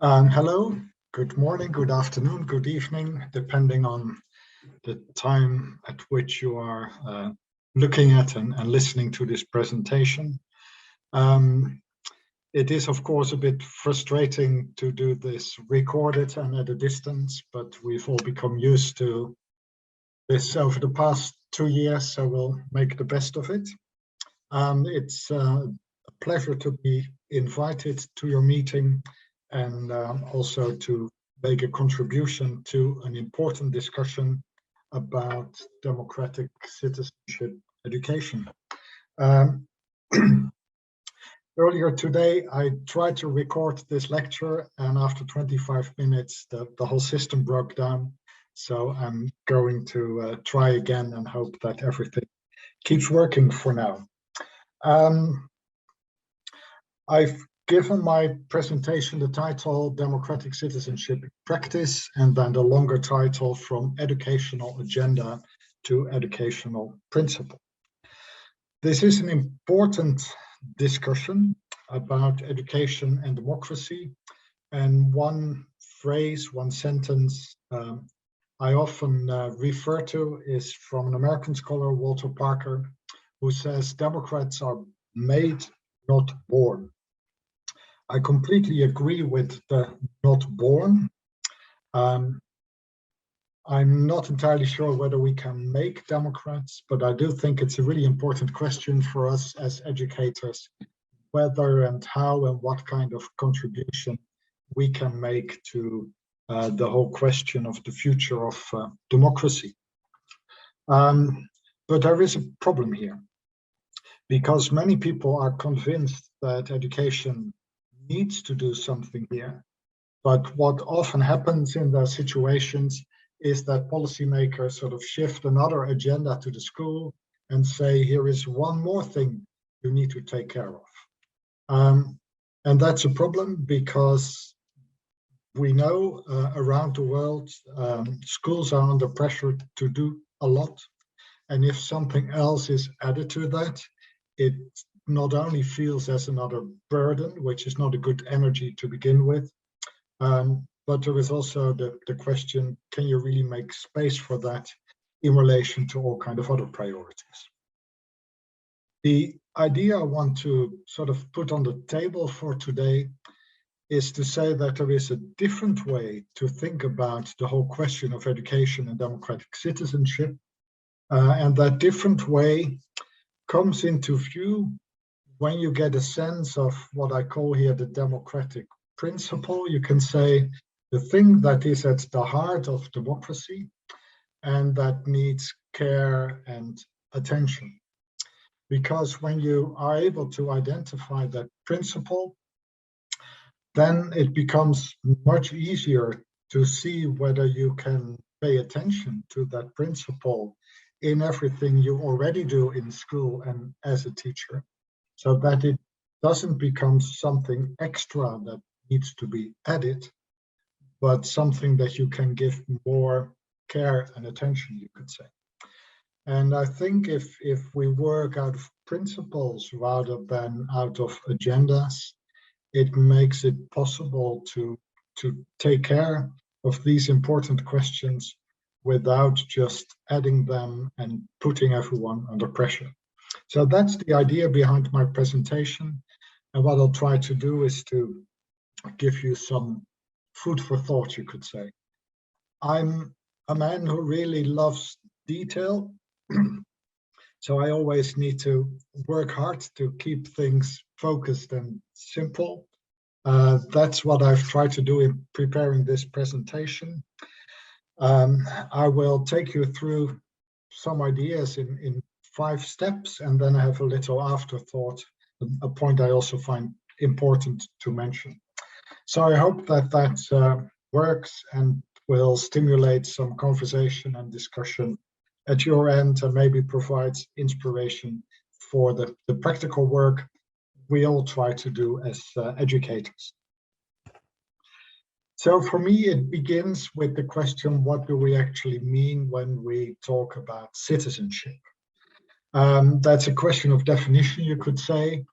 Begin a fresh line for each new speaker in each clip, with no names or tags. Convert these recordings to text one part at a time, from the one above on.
Hello, good morning, good afternoon, good evening, depending on the time at which you are looking at and listening to this presentation. It is, of course, a bit frustrating to do this recorded and at a distance, but we've all become used to this over the past 2 years, so we'll make the best of it. It's a pleasure to be invited to your meeting and also to make a contribution to an important discussion about democratic citizenship education. Earlier today, I tried to record this lecture, and after 25 minutes, the whole system broke down. So I'm going to try again and hope that everything keeps working for now. I've given my presentation the title Democratic Citizenship in Practice, and then the longer title From Educational Agenda to Educational Principle. This is an important discussion about education and democracy, and one phrase, one sentence I often refer to is from an American scholar, Walter Parker, who says, "Democrats are made, not born." I completely agree with the not born. I'm not entirely sure whether we can make Democrats, but I do think it's a really important question for us as educators, whether and how and what kind of contribution we can make to the whole question of the future of democracy. But there is a problem here, because many people are convinced that education needs to do something here. But what often happens in those situations is that policymakers sort of shift another agenda to the school and say, here is one more thing you need to take care of. And that's a problem, because we know around the world, schools are under pressure to do a lot. And if something else is added to that, it not only feels as another burden, which is not a good energy to begin with, but there is also the question, can you really make space for that in relation to all kind of other priorities? The idea I want to sort of put on the table for today is to say that there is a different way to think about the whole question of education and democratic citizenship. And that different way comes into view when you get a sense of what I call here the democratic principle. You can say the thing that is at the heart of democracy and that needs care and attention. Because when you are able to identify that principle, then it becomes much easier to see whether you can pay attention to that principle in everything you already do in school and as a teacher, so that it doesn't become something extra that needs to be added, but something that you can give more care and attention, you could say. And I think if we work out of principles rather than out of agendas, it makes it possible to take care of these important questions without just adding them and putting everyone under pressure. So that's the idea behind my presentation. And what I'll try to do is to give you some food for thought, you could say. I'm a man who really loves detail. So I always need to work hard to keep things focused and simple. That's what I've tried to do in preparing this presentation. I will take you through some ideas in 5 steps, and then I have a little afterthought, a point I also find important to mention. So I hope that works and will stimulate some conversation and discussion at your end, and maybe provides inspiration for the practical work we all try to do as educators. So for me, it begins with the question, what do we actually mean when we talk about citizenship? That's a question of definition, you could say.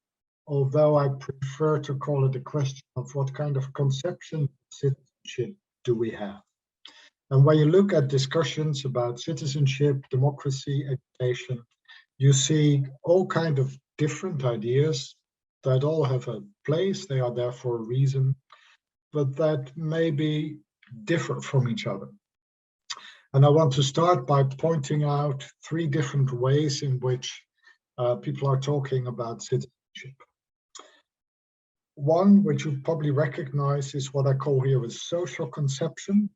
although I prefer to call it a question of what kind of conception of citizenship do we have. And when you look at discussions about citizenship, democracy, education, you see all kinds of different ideas that all have a place, they are there for a reason, but that maybe differ from each other. And I want to start by pointing out three different ways in which people are talking about citizenship. One, which you probably recognize, is what I call here a social conception,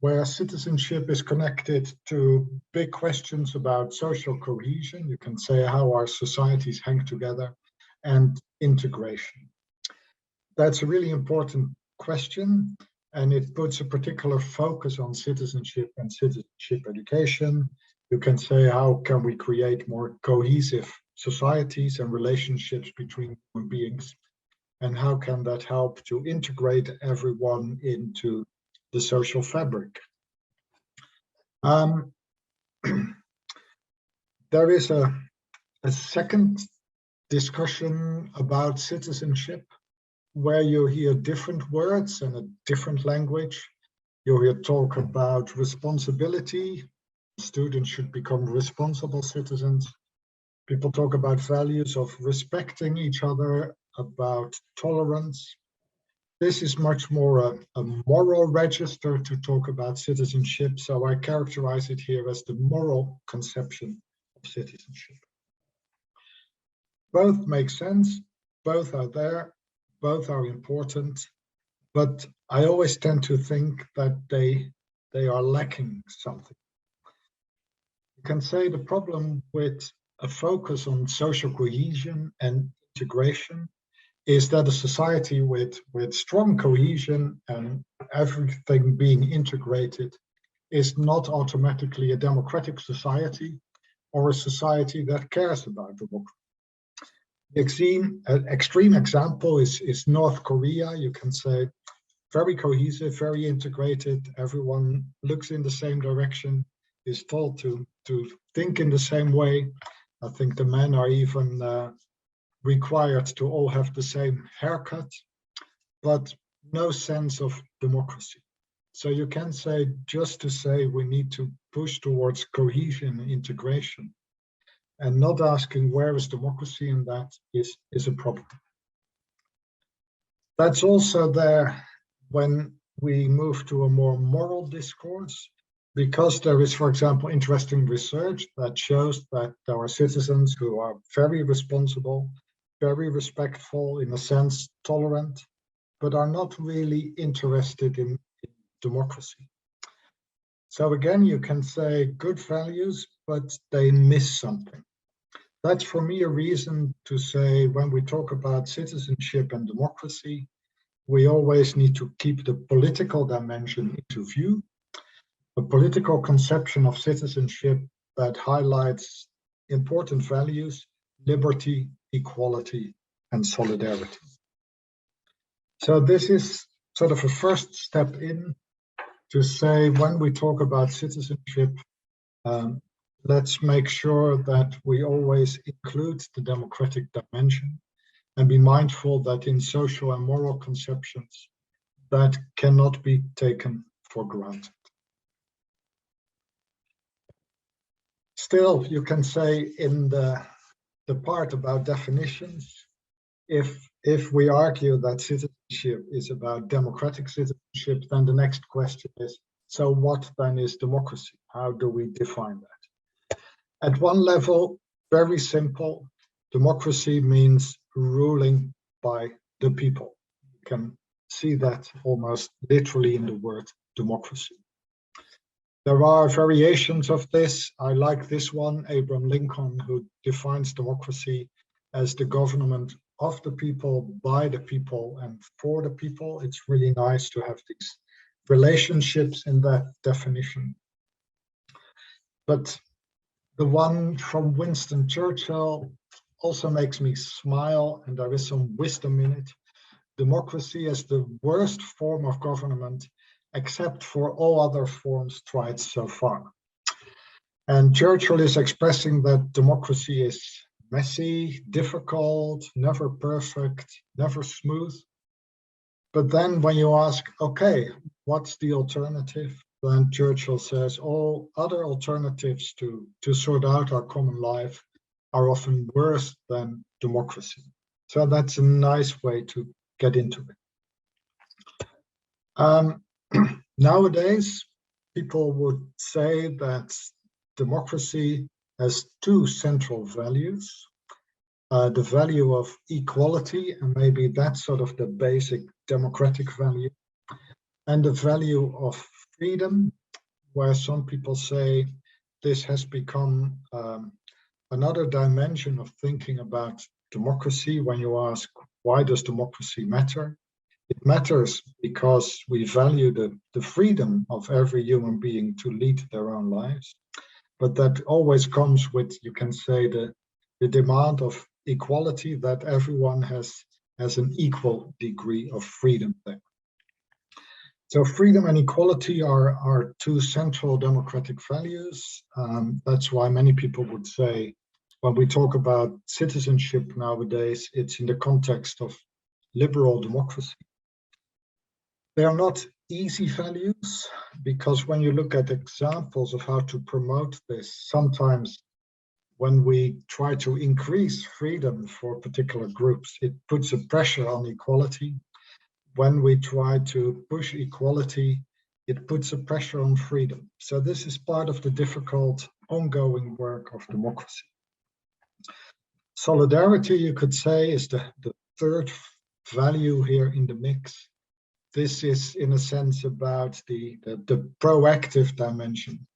where citizenship is connected to big questions about social cohesion. You can say how our societies hang together, and integration. That's a really important question, and it puts a particular focus on citizenship and citizenship education. You can say, how can we create more cohesive societies and relationships between human beings? And how can that help to integrate everyone into the social fabric? There is a second discussion about citizenship where you hear different words and a different language. You hear talk about responsibility. Students should become responsible citizens. People talk about values of respecting each other, about tolerance. This is much more a moral register to talk about citizenship, so I characterize it here as the moral conception of citizenship. Both make sense, both are there, both are important, but I always tend to think that they are lacking something. You can say the problem with a focus on social cohesion and integration is that a society with strong cohesion and everything being integrated is not automatically a democratic society or a society that cares about democracy. The extreme example is North Korea. You can say very cohesive, very integrated. Everyone looks in the same direction, is told to think in the same way. I think the men are even required to all have the same haircut, but no sense of democracy. So you can say, just to say we need to push towards cohesion and integration, and not asking where is democracy in that is a problem. That's also there when we move to a more moral discourse, because there is, for example, interesting research that shows that there are citizens who are very responsible, very respectful, in a sense, tolerant, but are not really interested in democracy. So again, you can say good values, but they miss something. That's for me a reason to say when we talk about citizenship and democracy, we always need to keep the political dimension into view, a political conception of citizenship that highlights important values, liberty, equality, and solidarity. So this is sort of a first step in to say when we talk about citizenship, let's make sure that we always include the democratic dimension and be mindful that in social and moral conceptions, that cannot be taken for granted. Still, you can say in the part about definitions, if we argue that citizenship is about democratic citizenship, then the next question is, so what then is democracy? How do we define that? At one level, very simple, democracy means ruling by the people. You can see that almost literally in the word democracy. There are variations of this. I like this one, Abraham Lincoln, who defines democracy as the government of the people, by the people, and for the people. It's really nice to have these relationships in that definition. But the one from Winston Churchill also makes me smile, and there is some wisdom in it. Democracy is the worst form of government, except for all other forms tried so far. And Churchill is expressing that democracy is messy, difficult, never perfect, never smooth. But then when you ask, okay, what's the alternative? Then Churchill says all other alternatives to sort out our common life are often worse than democracy. So that's a nice way to get into it. Nowadays, people would say that democracy has two central values. The value of equality, and maybe that's sort of the basic democratic value, and the value of freedom, where some people say this has become another dimension of thinking about democracy. When you ask, why does democracy matter? It matters because we value the freedom of every human being to lead their own lives. But that always comes with, you can say, the demand of equality, that everyone has an equal degree of freedom there. So freedom and equality are two central democratic values. That's why many people would say, when we talk about citizenship nowadays, it's in the context of liberal democracy. They are not easy values, because when you look at examples of how to promote this, sometimes when we try to increase freedom for particular groups, it puts a pressure on equality. When we try to push equality, it puts a pressure on freedom. So this is part of the difficult ongoing work of democracy. Solidarity, you could say, is the third value here in the mix. This is, in a sense, about the proactive dimension,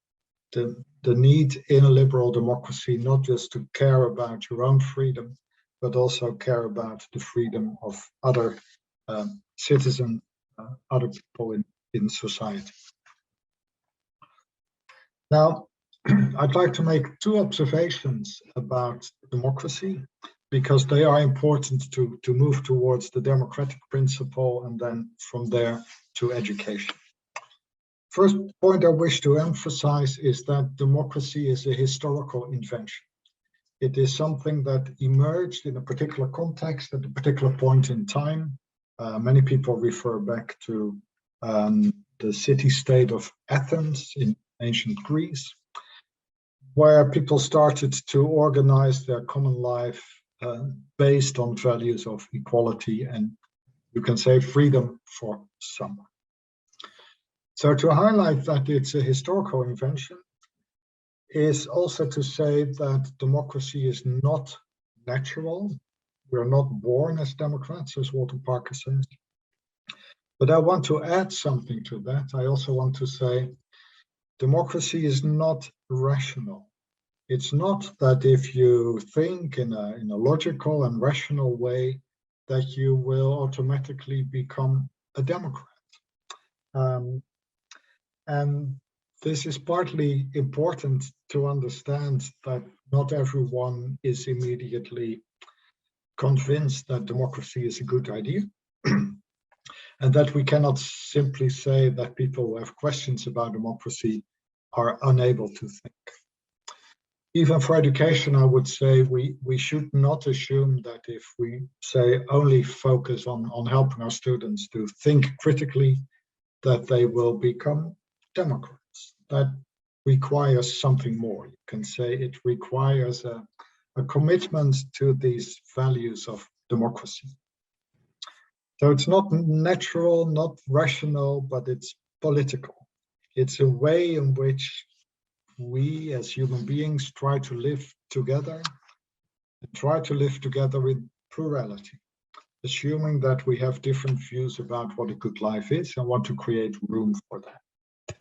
the need in a liberal democracy not just to care about your own freedom, but also care about the freedom of other citizens, other people in society. Now, I'd like to make two observations about democracy, because they are important to move towards the democratic principle and then from there to education. First point I wish to emphasize is that democracy is a historical invention. It is something that emerged in a particular context at a particular point in time. Many people refer back to the city-state of Athens in ancient Greece, where people started to organize their common life based on values of equality and, you can say, freedom for some. So to highlight that it's a historical invention is also to say that democracy is not natural. We're not born as democrats, as Walter Parker says. But I want to add something to that. I also want to say democracy is not rational. It's not that if you think in a logical and rational way that you will automatically become a democrat. And this is partly important to understand, that not everyone is immediately convinced that democracy is a good idea. And that we cannot simply say that people who have questions about democracy are unable to think. Even for education, I would say we should not assume that if we say only focus on helping our students to think critically, that they will become democrats. That requires something more. You can say it requires a commitment to these values of democracy. So it's not natural, not rational, but it's political. It's a way in which we as human beings try to live together, and try to live together with plurality, assuming that we have different views about what a good life is and want to create room for that.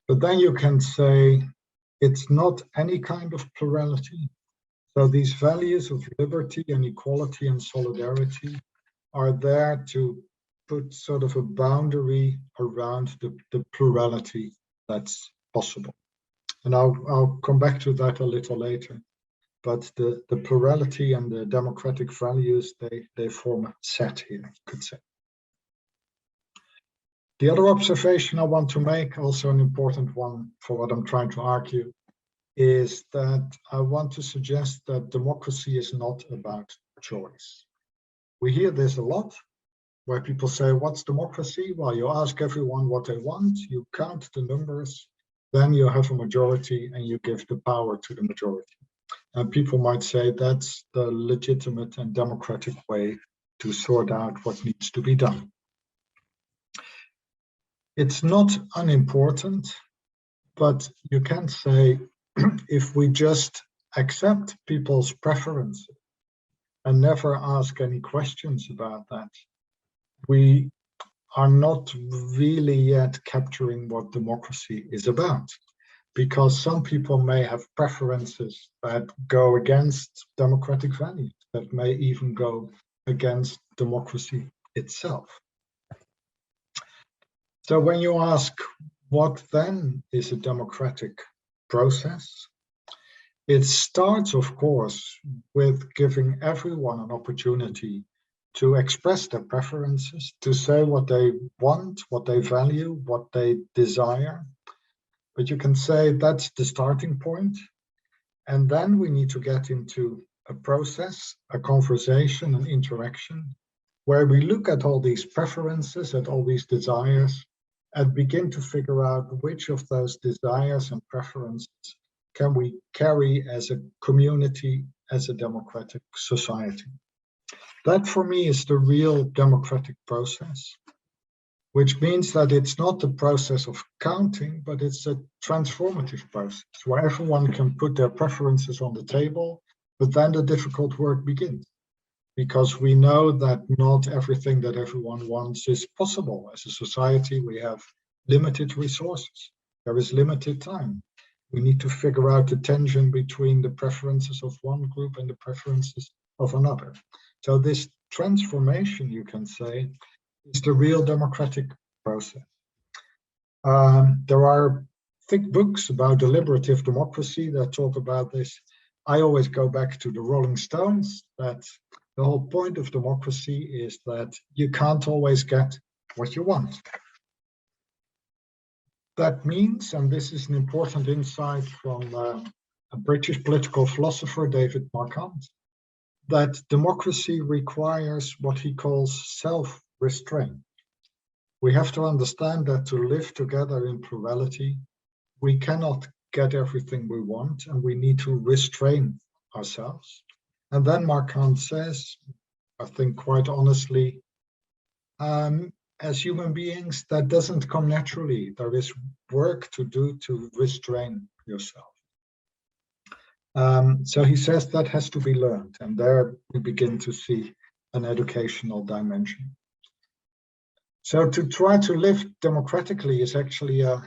But then you can say it's not any kind of plurality. So these values of liberty and equality and solidarity are there to put sort of a boundary around the plurality that's possible. And I'll come back to that a little later. But the plurality and the democratic values, they form a set here, you could say. The other observation I want to make, also an important one for what I'm trying to argue, is that I want to suggest that democracy is not about choice. We hear this a lot, where people say, what's democracy? Well, you ask everyone what they want, you count the numbers, then you have a majority and you give the power to the majority. And people might say that's the legitimate and democratic way to sort out what needs to be done. It's not unimportant, but you can say if we just accept people's preferences and never ask any questions about that, we are not really yet capturing what democracy is about. Because some people may have preferences that go against democratic values, that may even go against democracy itself. So when you ask what then is a democratic process, it starts, of course, with giving everyone an opportunity to express their preferences, to say what they want, what they value, what they desire. But you can say that's the starting point. And then we need to get into a process, a conversation, an interaction, where we look at all these preferences, at all these desires, and begin to figure out which of those desires and preferences can we carry as a community, as a democratic society. That for me is the real democratic process, which means that it's not the process of counting, but it's a transformative process where everyone can put their preferences on the table, but then the difficult work begins. Because we know that not everything that everyone wants is possible. As a society, we have limited resources. There is limited time. We need to figure out the tension between the preferences of one group and the preferences of another. So this transformation, you can say, is the real democratic process. There are thick books about deliberative democracy that talk about this. I always go back to the Rolling Stones, that the whole point of democracy is that you can't always get what you want. That means, and this is an important insight from a British political philosopher, David Marquand, that democracy requires what he calls self-restraint. We have to understand that to live together in plurality, we cannot get everything we want, and we need to restrain ourselves. And then Marquand says, I think quite honestly, as human beings, that doesn't come naturally. There is work to do to restrain yourself. So he says that has to be learned, and there we begin to see an educational dimension. So to try to live democratically is actually a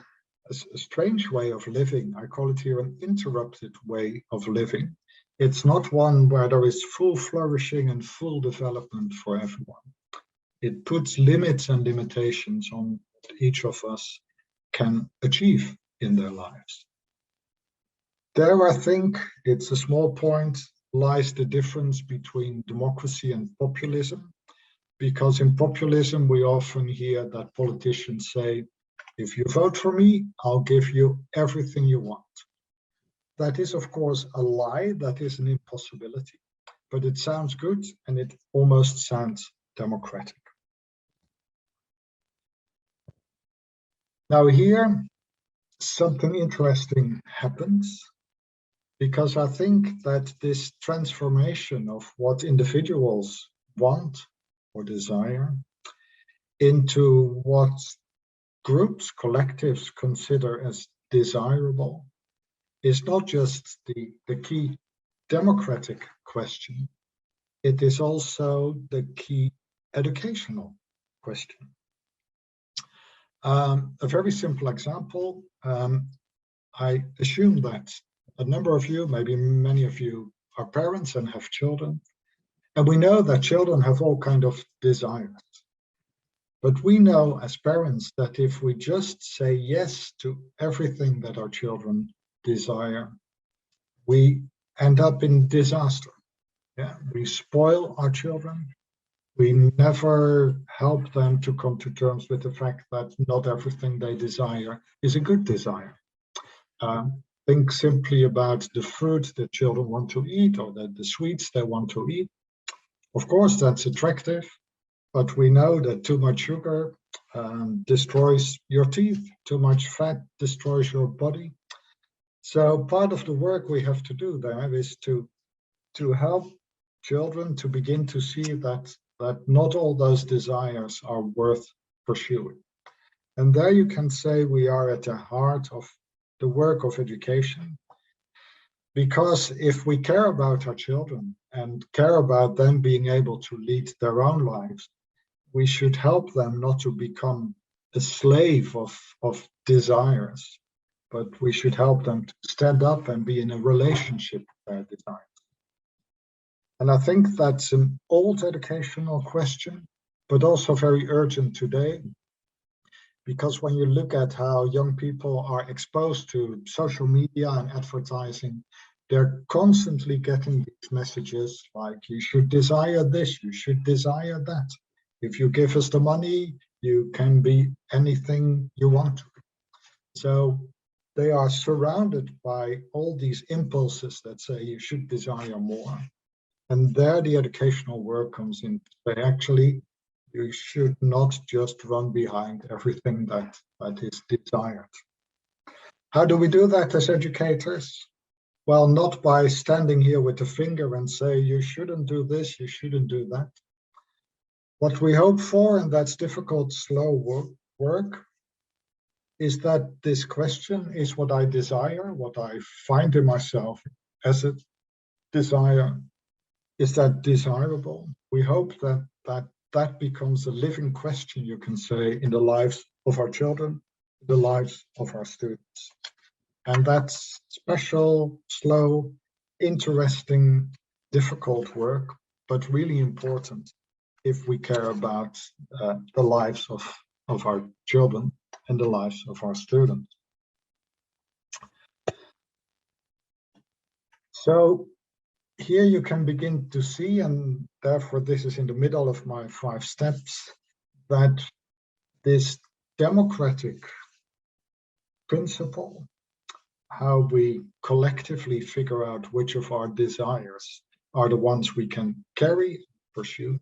strange way of living. I call it here an interrupted way of living. It's not one where there is full flourishing and full development for everyone. It puts limits and limitations on what each of us can achieve in their lives. There, I think, it's a small point, lies the difference between democracy and populism. Because in populism, we often hear that politicians say, if you vote for me, I'll give you everything you want. That is, of course, a lie. That is an impossibility. But it sounds good, and it almost sounds democratic. Now here, something interesting happens, because I think that this transformation of what individuals want or desire into what groups, collectives consider as desirable is not just the key democratic question, it is also the key educational question. A very simple example, I assume that a number of you, maybe many of you, are parents and have children. And we know that children have all kinds of desires. But we know as parents that if we just say yes to everything that our children desire, we end up in disaster. Yeah? We spoil our children. We never help them to come to terms with the fact that not everything they desire is a good desire. think simply about the food that children want to eat or the sweets they want to eat. Of course, that's attractive, but we know that too much sugar destroys your teeth, too much fat destroys your body. So part of the work we have to do there is to help children to begin to see that not all those desires are worth pursuing. And there you can say we are at the heart of the work of education. Because if we care about our children and care about them being able to lead their own lives, we should help them not to become a slave of desires, but we should help them to stand up and be in a relationship with their desires. And I think that's an old educational question, but also very urgent today. Because when you look at how young people are exposed to social media and advertising, they're constantly getting these messages like, you should desire this, you should desire that. If you give us the money, you can be anything you want to be. So they are surrounded by all these impulses that say you should desire more. And there the educational work comes in. Actually, you should not just run behind everything that is desired. How do we do that as educators? Well, not by standing here with a finger and say, you shouldn't do this, you shouldn't do that. What we hope for, and that's difficult, slow work, is that this question is what I desire, what I find in myself as a desire. Is that desirable? We hope that becomes a living question, you can say, in the lives of our children, the lives of our students. And that's special, slow, interesting, difficult work, but really important if we care about the lives of our children and the lives of our students. So here you can begin to see, and therefore this is in the middle of my 5 steps, that this democratic principle, how we collectively figure out which of our desires are the ones we can carry, pursue,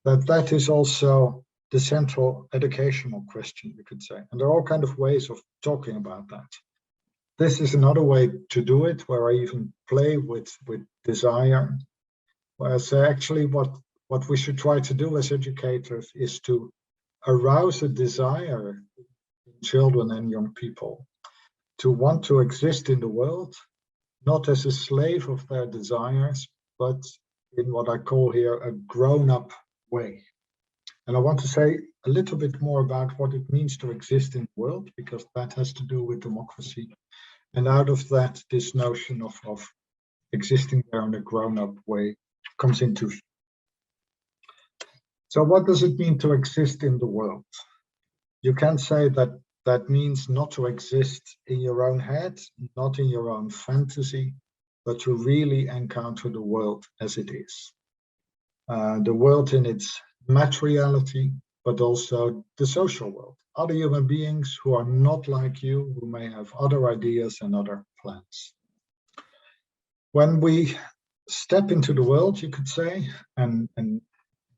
that is also the central educational question, you could say. And there are all kinds of ways of talking about that. This is another way to do it, where I even play with desire. Whereas actually what we should try to do as educators is to arouse a desire in children and young people to want to exist in the world, not as a slave of their desires, but in what I call here a grown-up way. And I want to say a little bit more about what it means to exist in the world, because that has to do with democracy. And out of that, this notion of existing there in a grown-up way comes into view. So what does it mean to exist in the world? You can say that means not to exist in your own head, not in your own fantasy, but to really encounter the world as it is. The world in its materiality, but also the social world. Other human beings who are not like you, who may have other ideas and other plans. When we step into the world, you could say, and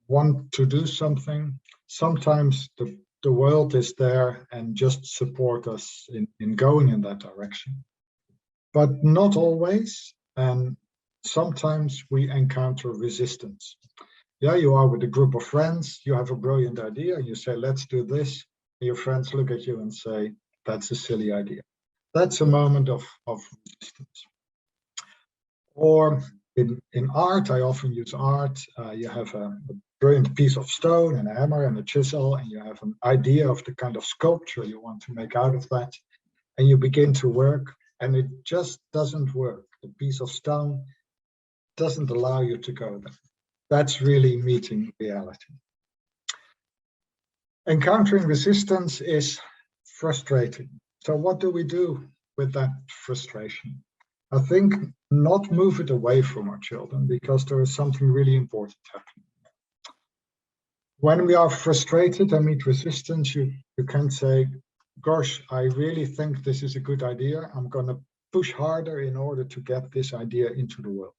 want to do something, sometimes the world is there and just support us in going in that direction. But not always, and sometimes we encounter resistance. Yeah, you are with a group of friends, you have a brilliant idea, you say, let's do this, and your friends look at you and say, that's a silly idea. That's a moment of resistance. Or in art, I often use art, you have a brilliant piece of stone and a hammer and a chisel, and you have an idea of the kind of sculpture you want to make out of that, and you begin to work, and it just doesn't work. The piece of stone doesn't allow you to go there. That's really meeting reality. Encountering resistance is frustrating. So what do we do with that frustration? I think not move it away from our children, because there is something really important happening. When we are frustrated and meet resistance, you can say, gosh, I really think this is a good idea. I'm going to push harder in order to get this idea into the world.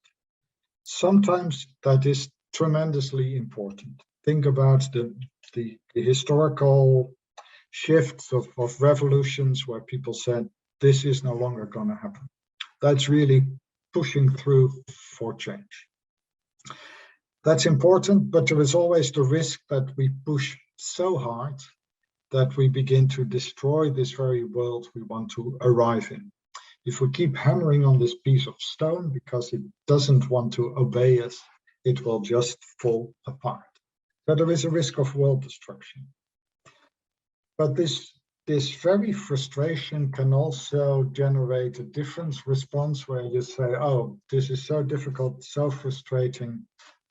Sometimes that is tremendously important. Think about the historical shifts of revolutions where people said, this is no longer going to happen. That's really pushing through for change. That's important, but there is always the risk that we push so hard that we begin to destroy this very world we want to arrive in. If we keep hammering on this piece of stone because it doesn't want to obey us, it will just fall apart. So there is a risk of world destruction. But this very frustration can also generate a different response where you say, oh, this is so difficult, so frustrating,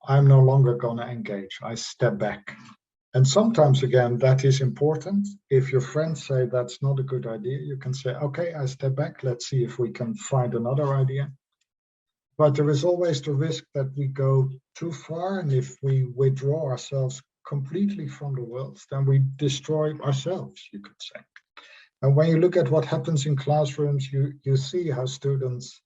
I'm no longer going to engage. I step back. And sometimes, again, that is important. If your friends say that's not a good idea, you can say, okay, I step back. Let's see if we can find another idea. But there is always the risk that we go too far. And if we withdraw ourselves completely from the world, then we destroy ourselves, you could say. And when you look at what happens in classrooms, you see how students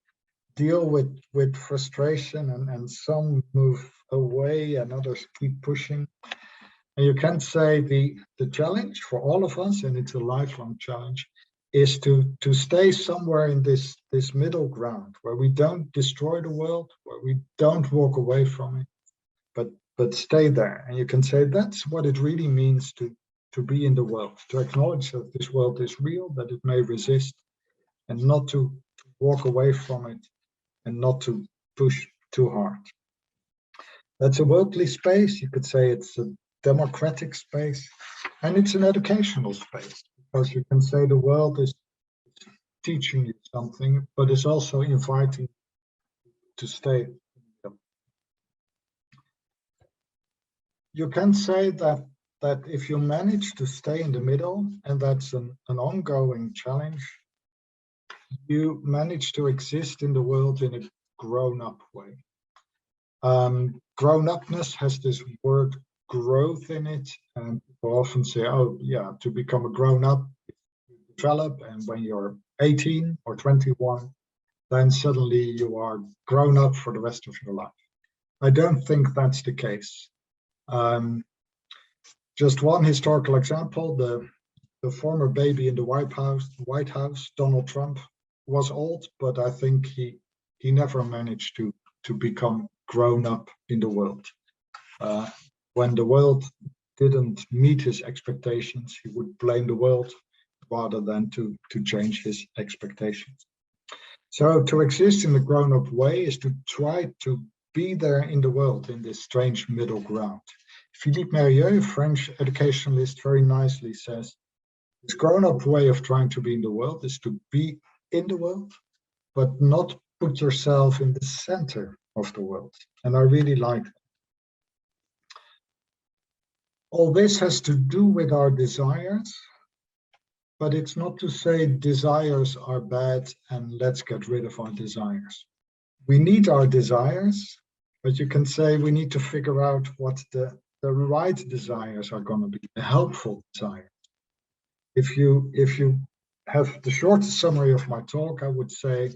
deal with frustration, and some move away and others keep pushing. And you can say the challenge for all of us, and it's a lifelong challenge, is to stay somewhere in this middle ground where we don't destroy the world, where we don't walk away from it, but stay there. And you can say that's what it really means to be in the world, to acknowledge that this world is real, that it may resist, and not to walk away from it, and not to push too hard. That's a worldly space. You could say it's a democratic space, and it's an educational space, because you can say the world is teaching you something, but it's also inviting you to stay. You can say that if you manage to stay in the middle, and that's an ongoing challenge, you manage to exist in the world in a grown-up way. Grown-upness has this word growth in it, and people often say, oh yeah, to become a grown-up, you develop, and when you're 18 or 21, then suddenly you are grown up for the rest of your life. I don't think that's the case. Just one historical example, the former baby in the White House, Donald Trump, was old, but I think he never managed to become grown up in the world. When the world didn't meet his expectations, he would blame the world rather than to change his expectations. So to exist in the grown-up way is to try to be there in the world in this strange middle ground. Philippe Mérieux, a French educationalist, very nicely says, this grown-up way of trying to be in the world is to be in the world, but not put yourself in the center of the world. And I really like that. All this has to do with our desires, but it's not to say desires are bad and let's get rid of our desires. We need our desires, but you can say we need to figure out what the right desires are going to be, the helpful desires. If you have the shortest summary of my talk, I would say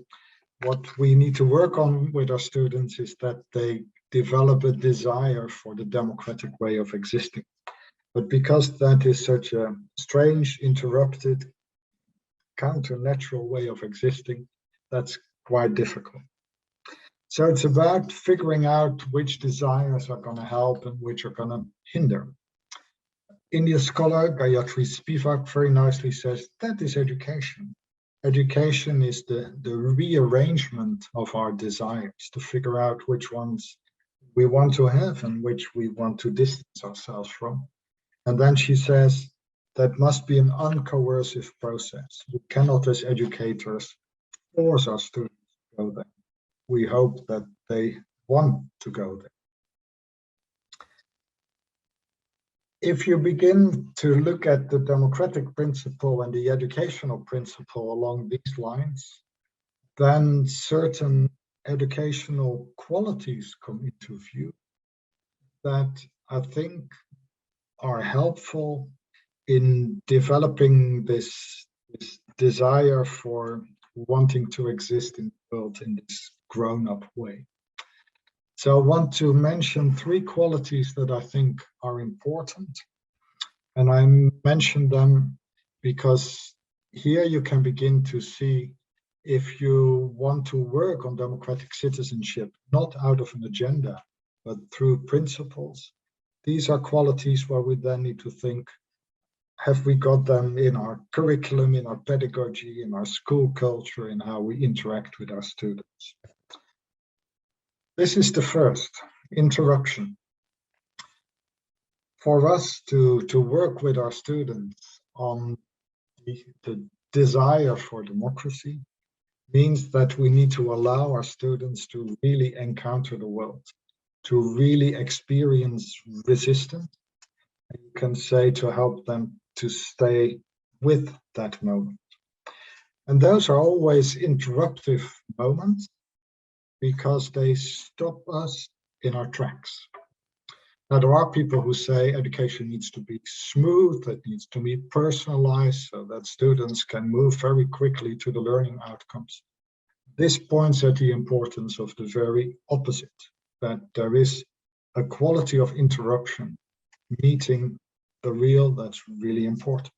what we need to work on with our students is that they develop a desire for the democratic way of existing. But because that is such a strange, interrupted, counter-natural way of existing, that's quite difficult. So it's about figuring out which desires are going to help and which are going to hinder. Indian scholar Gayatri Spivak very nicely says that is education. Education is the rearrangement of our desires to figure out which ones we want to have and which we want to distance ourselves from. And then she says that must be an uncoercive process. We cannot, as educators, force our students to go there. We hope that they want to go there. If you begin to look at the democratic principle and the educational principle along these lines, then certain educational qualities come into view that I think are helpful in developing this desire for wanting to exist in the world in this grown-up way. So I want to mention 3 qualities that I think are important. And I mention them because here you can begin to see if you want to work on democratic citizenship, not out of an agenda, but through principles. These are qualities where we then need to think, have we got them in our curriculum, in our pedagogy, in our school culture, in how we interact with our students? This is the first, interruption. For us to work with our students on the desire for democracy means that we need to allow our students to really encounter the world, to really experience resistance. And you can say to help them to stay with that moment. And those are always interruptive moments because they stop us in our tracks. Now, there are people who say education needs to be smooth, it needs to be personalized so that students can move very quickly to the learning outcomes. This points at the importance of the very opposite, that there is a quality of interruption, meeting the real, that's really important.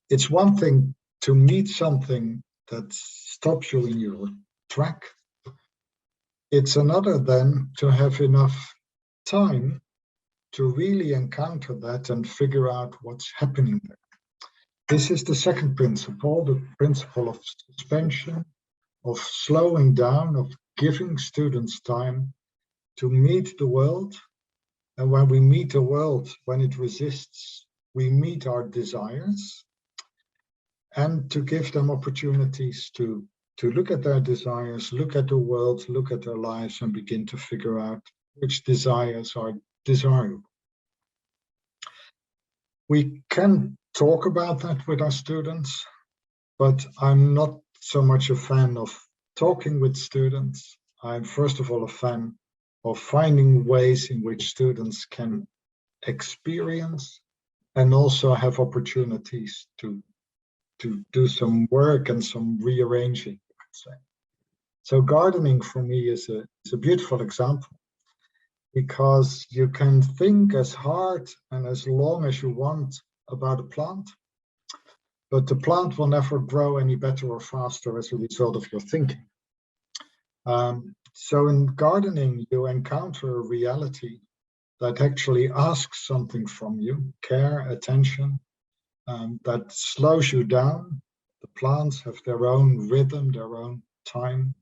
It's one thing to meet something that stops you in your track. It's another then to have enough time to really encounter that and figure out what's happening there. This is the second principle, the principle of suspension, of slowing down, of giving students time to meet the world. And when we meet the world, when it resists, we meet our desires, and to give them opportunities to look at their desires, look at the world, look at their lives, and begin to figure out which desires are desirable. We can talk about that with our students, but I'm not so much a fan of talking with students. I'm first of all a fan of finding ways in which students can experience and also have opportunities to do some work and some rearranging, you could say. So gardening for me is a beautiful example, because you can think as hard and as long as you want about a plant, but the plant will never grow any better or faster as a result of your thinking. So in gardening, you encounter a reality that actually asks something from you, care, attention, that slows you down. The plants have their own rhythm, their own time,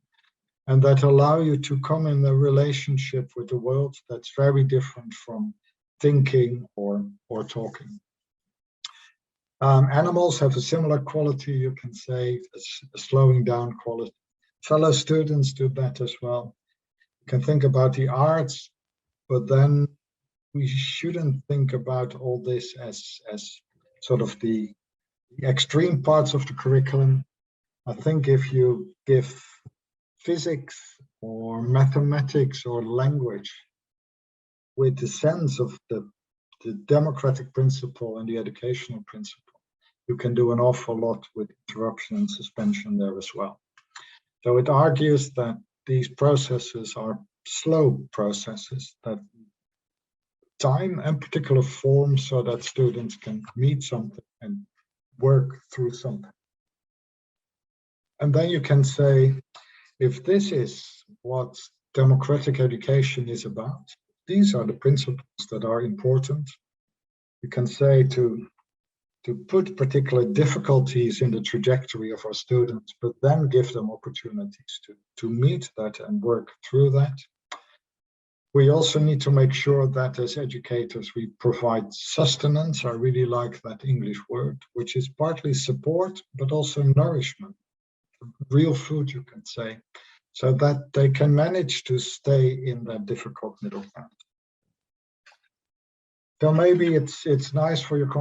and that allow you to come in a relationship with the world that's very different from thinking or talking. Animals have a similar quality, you can say, a slowing down quality. Fellow students do that as well. You can think about the arts, but then we shouldn't think about all this as sort of the extreme parts of the curriculum. I think if you give physics or mathematics or language with the sense of the democratic principle and the educational principle, you can do an awful lot with interruption and suspension there as well. So it argues that these processes are slow processes that time and particular form so that students can meet something and work through something. And then you can say, if this is what democratic education is about, these are the principles that are important. You can say to put particular difficulties in the trajectory of our students, but then give them opportunities to meet that and work through that. We also need to make sure that as educators, we provide sustenance. I really like that English word, which is partly support, but also nourishment, real food, you can say, so that they can manage to stay in that difficult middle ground. So maybe it's nice for your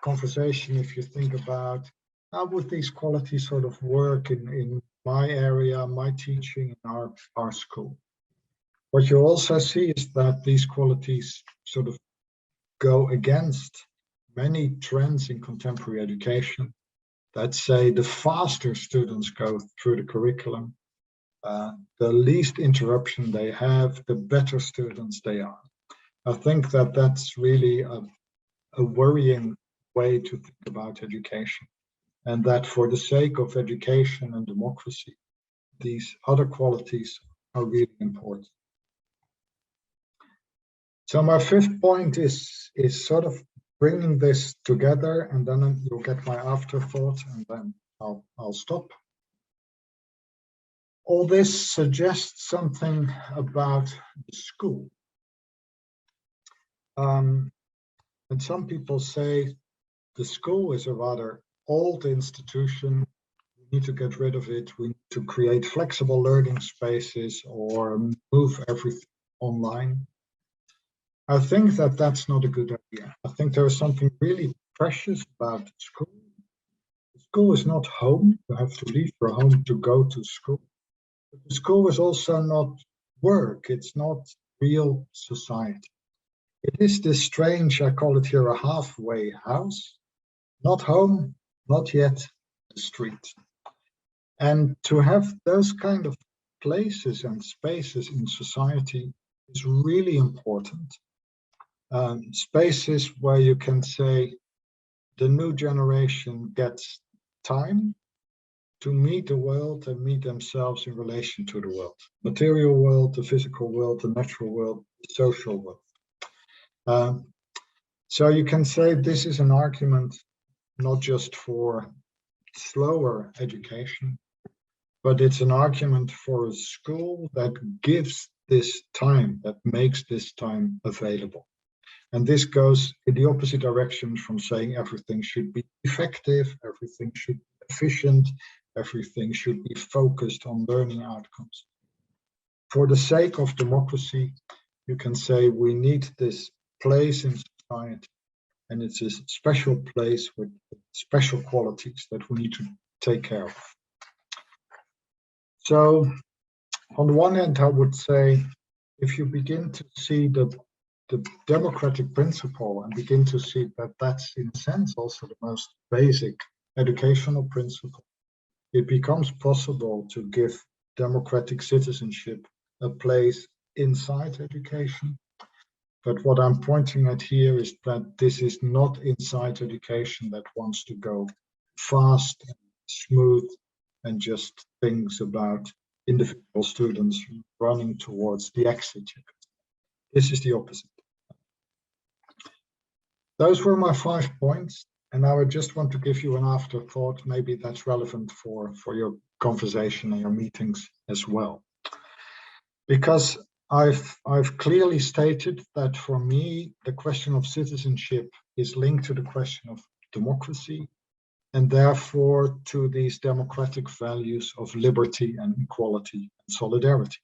conversation if you think about how would these qualities sort of work in my area, my teaching, in our school. What you also see is that these qualities sort of go against many trends in contemporary education. that say the faster students go through the curriculum, the least interruption they have, the better students they are. I think that that's really a worrying way to think about education, and that for the sake of education and democracy, these other qualities are really important. So my fifth point is sort of bringing this together, and then you'll get my afterthought, and then I'll stop. All this suggests something about the school. And some people say the school is a rather old institution. We need to get rid of it. We need to create flexible learning spaces or move everything online. I think that that's not a good idea. I think there is something really precious about school. School is not home. You have to leave your home to go to school. But the school is also not work. It's not real society. It is this strange, I call it here a halfway house, not home, not yet the street. And to have those kind of places and spaces in society is really important. Spaces where you can say the new generation gets time to meet the world and meet themselves in relation to the world. Material world, the physical world, the natural world, the social world. So you can say this is an argument not just for slower education, but it's an argument for a school that gives this time, that makes this time available. And this goes in the opposite direction from saying everything should be effective, everything should be efficient, everything should be focused on learning outcomes. For the sake of democracy, you can say we need this place in society, and it's a special place with special qualities that we need to take care of. So on the one hand, I would say, if you begin to see the democratic principle and begin to see that that's in a sense also the most basic educational principle, it becomes possible to give democratic citizenship a place inside education. But what I'm pointing at here is that this is not inside education that wants to go fast and smooth and just thinks about individual students running towards the exit. This is the opposite. Those were my 5 points, and now I just want to give you an afterthought. Maybe that's relevant for your conversation and your meetings as well. Because I've clearly stated that for me, the question of citizenship is linked to the question of democracy, and therefore to these democratic values of liberty and equality and solidarity.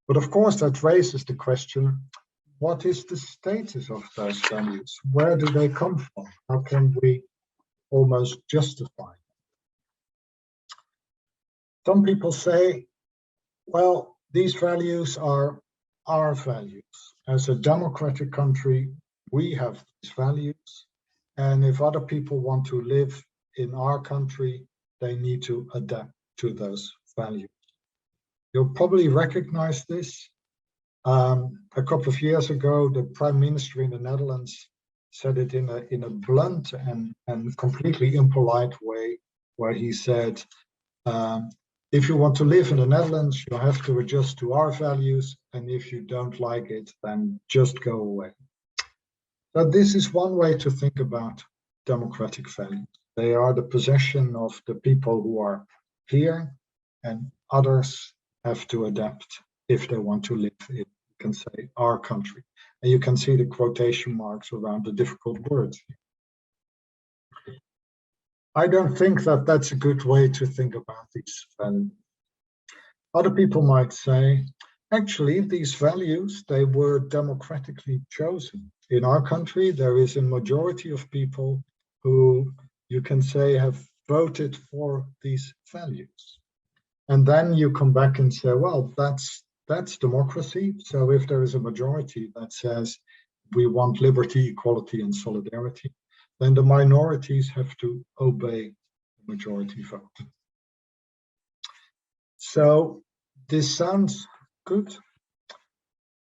But of course, that raises the question, what is the status of those values? Where do they come from? How can we almost justify them? Some people say, well, these values are our values. As a democratic country, we have these values. And if other people want to live in our country, they need to adapt to those values. You'll probably recognize this. A couple of years ago, the Prime Minister in the Netherlands said it in a blunt and completely impolite way, where he said, if you want to live in the Netherlands, you have to adjust to our values, and if you don't like it, then just go away. So this is one way to think about democratic values. They are the possession of the people who are here, and others have to adapt if they want to live in, you can say, our country. And you can see the quotation marks around the difficult words. I don't think that that's a good way to think about these values. Other people might say, actually, these values, they were democratically chosen. In our country, there is a majority of people who, you can say, have voted for these values. And then you come back and say, well, that's democracy. So if there is a majority that says we want liberty, equality, and solidarity, then the minorities have to obey the majority vote. So this sounds good,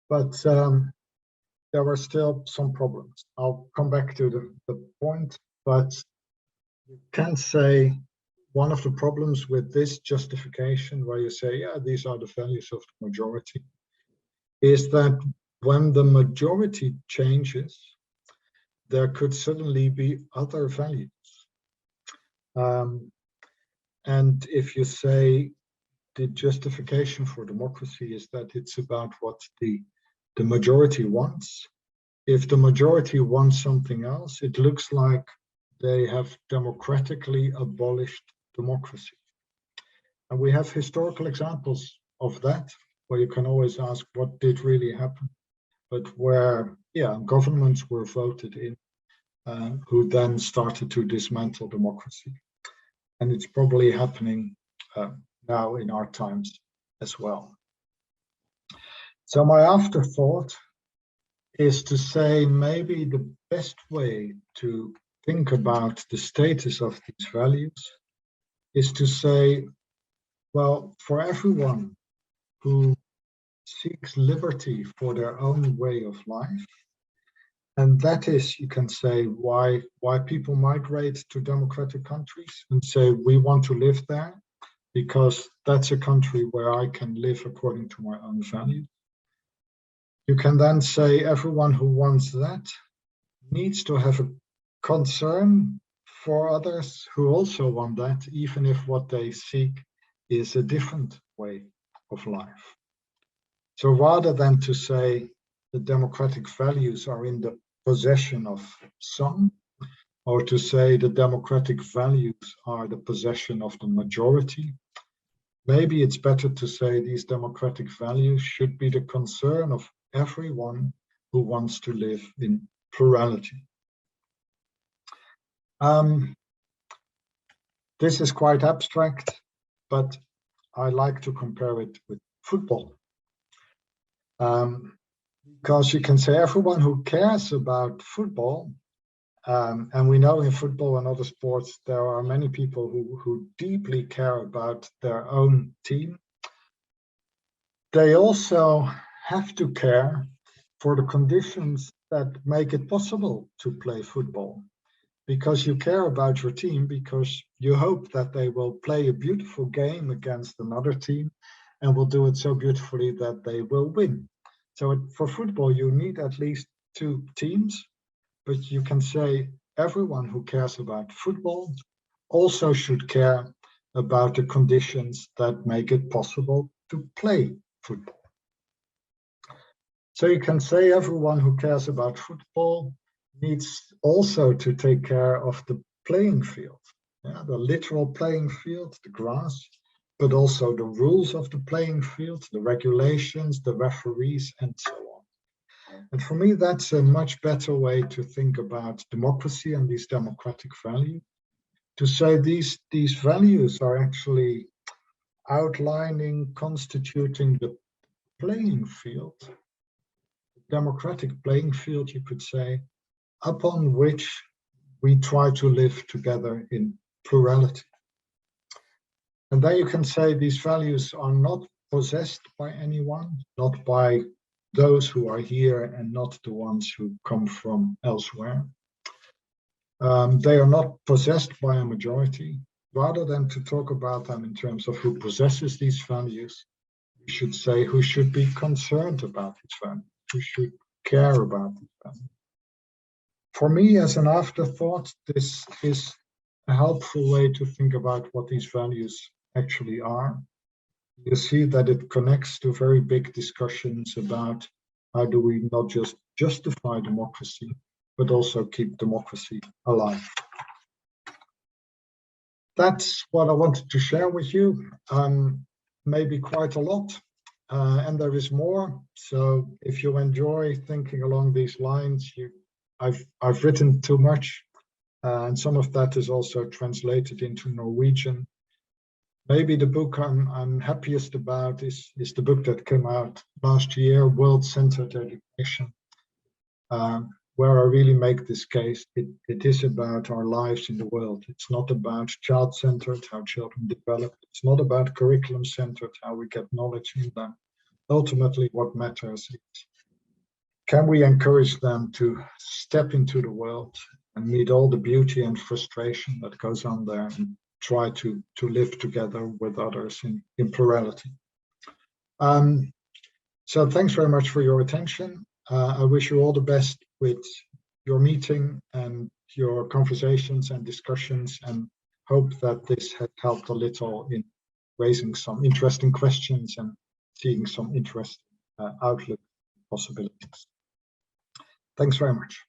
but there are still some problems. I'll come back to the point, but you can say one of the problems with this justification, where you say, yeah, these are the values of the majority, is that when the majority changes, there could suddenly be other values. And if you say the justification for democracy is that it's about what the majority wants, if the majority wants something else, it looks like they have democratically abolished democracy. And we have historical examples of that, where you can always ask what did really happen, but where, yeah, governments were voted in, who then started to dismantle democracy. And it's probably happening now in our times as well. So my afterthought is to say maybe the best way to think about the status of these values is to say, well, for everyone who seeks liberty for their own way of life, and that is, you can say, why people migrate to democratic countries and say, we want to live there because that's a country where I can live according to my own values. You can then say everyone who wants that needs to have a concern for others who also want that, even if what they seek is a different way of life. So rather than to say the democratic values are in the possession of some, or to say the democratic values are the possession of the majority, maybe it's better to say these democratic values should be the concern of everyone who wants to live in plurality. This is quite abstract, but I like to compare it with football. Because you can say everyone who cares about football, and we know in football and other sports, there are many people who deeply care about their own team. They also have to care for the conditions that make it possible to play football, because you care about your team because you hope that they will play a beautiful game against another team and will do it so beautifully that they will win. So for football, you need at least two teams, but you can say everyone who cares about football also should care about the conditions that make it possible to play football. So you can say everyone who cares about football needs also to take care of the playing field, the literal playing field, the grass, but also the rules of the playing field, the regulations, the referees, and so on. And for me, that's a much better way to think about democracy and these democratic values, to say these values are actually outlining, constituting the playing field, democratic playing field, you could say, upon which we try to live together in plurality. And then you can say these values are not possessed by anyone, not by those who are here and not the ones who come from elsewhere. They are not possessed by a majority. Rather than to talk about them in terms of who possesses these values, we should say who should be concerned about these values, who should care about these values. For me, as an afterthought, this is a helpful way to think about what these values actually are. You see that it connects to very big discussions about how do we not just justify democracy, but also keep democracy alive. That's what I wanted to share with you. Maybe quite a lot, and there is more. So if you enjoy thinking along these lines, I've written too much, and some of that is also translated into Norwegian. Maybe the book I'm happiest about is the book that came out last year, World-Centered Education. where I really make this case, it is about our lives in the world. It's not about child-centered, how children develop. It's not about curriculum-centered, how we get knowledge in them. Ultimately, what matters is, can we encourage them to step into the world and meet all the beauty and frustration that goes on there, and try to live together with others in plurality. So thanks very much for your attention. I wish you all the best with your meeting and your conversations and discussions, and hope that this has helped a little in raising some interesting questions and seeing some interesting outlook possibilities. Thanks very much.